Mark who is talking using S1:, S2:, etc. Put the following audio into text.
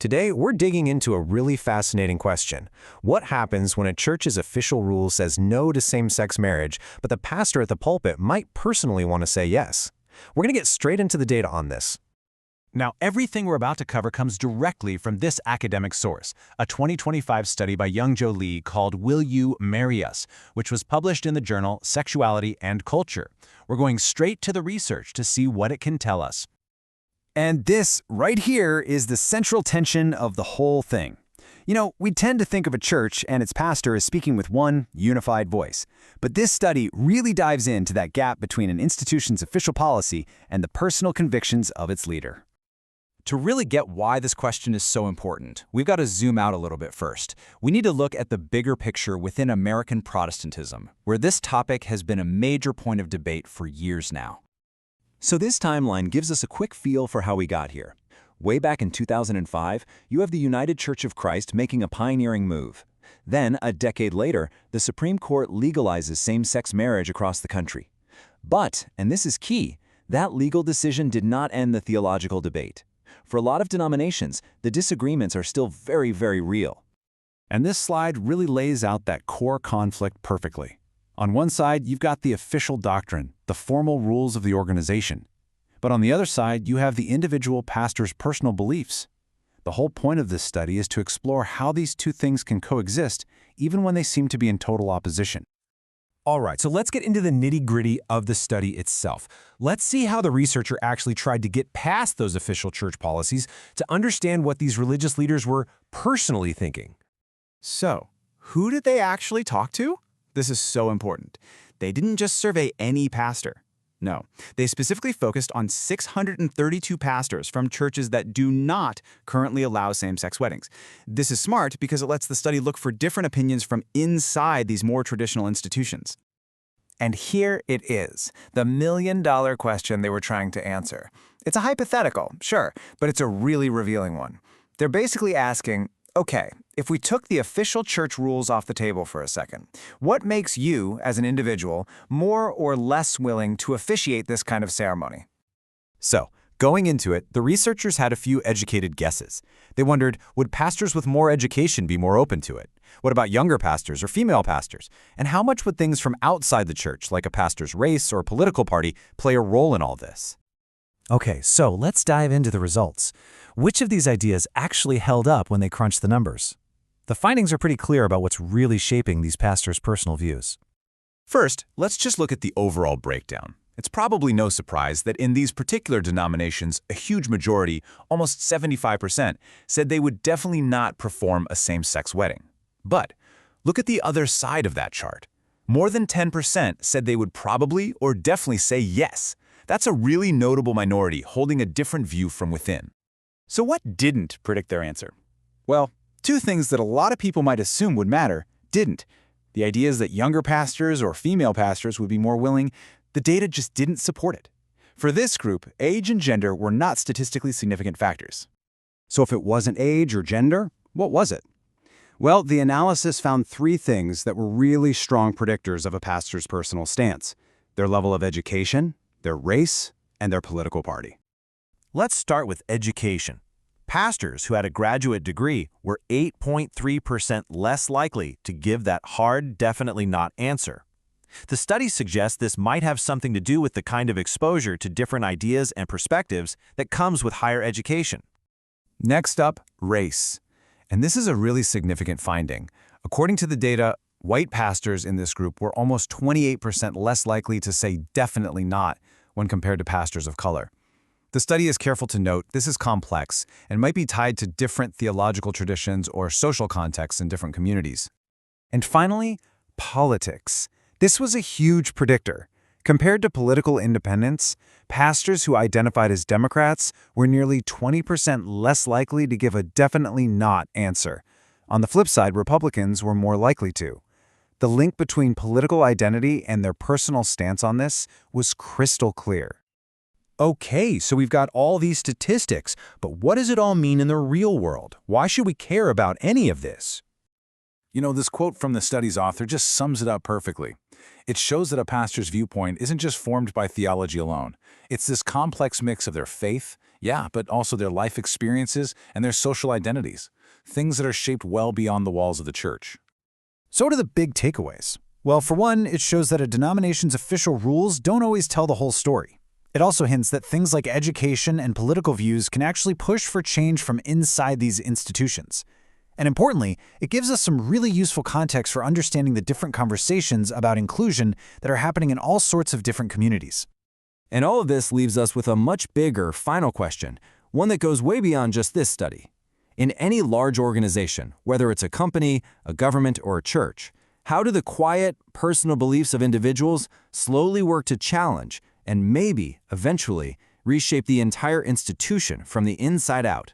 S1: Today, we're digging into a really fascinating question. What happens when a church's official rule says no to same-sex marriage, but the pastor at the pulpit might personally want to say yes? We're going to get straight into the data on this.
S2: Now, everything we're about to cover comes directly from this academic source, a 2025 study by Young-Jo Lee called Will You Marry Us, which was published in the journal Sexuality Culture. We're going straight to the research to see what it can tell us.
S3: And this, right here, is the central tension of the whole thing. You know, we tend to think of a church and its pastor as speaking with one unified voice. But this study really dives into that gap between an institution's official policy and the personal convictions of its leader.
S4: To really get why this question is so important, we've got to zoom out a little bit first. We need to look at the bigger picture within American Protestantism, where this topic has been a major point of debate for years now.
S5: So this timeline gives us a quick feel for how we got here. Way back in 2005, you have the United Church of Christ making a pioneering move. Then, a decade later, the Supreme Court legalizes same-sex marriage across the country. But, and this is key, that legal decision did not end the theological debate. For a lot of denominations, the disagreements are still very, very real.
S3: And this slide really lays out that core conflict perfectly. On one side, you've got the official doctrine, the formal rules of the organization. But on the other side, you have the individual pastor's personal beliefs. The whole point of this study is to explore how these two things can coexist, even when they seem to be in total opposition.
S1: All right, so let's get into the nitty-gritty of the study itself. Let's see how the researcher actually tried to get past those official church policies to understand what these religious leaders were personally thinking.
S6: So, who did they actually talk to? This is so important. They didn't just survey any pastor. No, they specifically focused on 632 pastors from churches that do not currently allow same-sex weddings. This is smart because it lets the study look for different opinions from inside these more traditional institutions.
S7: And here it is, the million-dollar question they were trying to answer. It's a hypothetical, sure, but it's a really revealing one. They're basically asking, okay, if we took the official church rules off the table for a second, what makes you, as an individual, more or less willing to officiate this kind of ceremony?
S1: So, going into it, the researchers had a few educated guesses. They wondered, would pastors with more education be more open to it? What about younger pastors or female pastors? And how much would things from outside the church, like a pastor's race or political party, play a role in all this? Okay, so let's dive into the results. Which of these ideas actually held up when they crunched the numbers? The findings are pretty clear about what's really shaping these pastors' personal views.
S8: First, let's just look at the overall breakdown. It's probably no surprise that in these particular denominations, a huge majority, almost 75%, said they would definitely not perform a same-sex wedding. But look at the other side of that chart. More than 10% said they would probably or definitely say yes. That's a really notable minority holding a different view from within.
S6: So what didn't predict their answer? Well, two things that a lot of people might assume would matter didn't. The ideas that younger pastors or female pastors would be more willing, the data just didn't support it. For this group, age and gender were not statistically significant factors.
S3: So if it wasn't age or gender, what was it? Well, the analysis found three things that were really strong predictors of a pastor's personal stance: their level of education, their race, and their political party.
S1: Let's start with education. Pastors who had a graduate degree were 8.3% less likely to give that hard, definitely not answer. The study suggests this might have something to do with the kind of exposure to different ideas and perspectives that comes with higher education.
S3: Next up, race. And this is a really significant finding. According to the data, white pastors in this group were almost 28% less likely to say definitely not when compared to pastors of color. The study is careful to note this is complex and might be tied to different theological traditions or social contexts in different communities. And finally, politics. This was a huge predictor. Compared to political independents, pastors who identified as Democrats were nearly 20% less likely to give a definitely not answer. On the flip side, Republicans were more likely to. The link between political identity and their personal stance on this was crystal clear.
S1: Okay, so we've got all these statistics, but what does it all mean in the real world? Why should we care about any of this?
S8: You know, this quote from the study's author just sums it up perfectly. It shows that a pastor's viewpoint isn't just formed by theology alone. It's this complex mix of their faith,
S3: Yeah, but also their life experiences and their social identities, things that are shaped well beyond the walls of the church.
S1: So what are the big takeaways? Well, for one, it shows that a denomination's official rules don't always tell the whole story. It also hints that things like education and political views can actually push for change from inside these institutions. And importantly, it gives us some really useful context for understanding the different conversations about inclusion that are happening in all sorts of different communities.
S4: And all of this leaves us with a much bigger final question, one that goes way beyond just this study. In any large organization, whether it's a company, a government, or a church, how do the quiet, personal beliefs of individuals slowly work to challenge and maybe, eventually, reshape the entire institution from the inside out?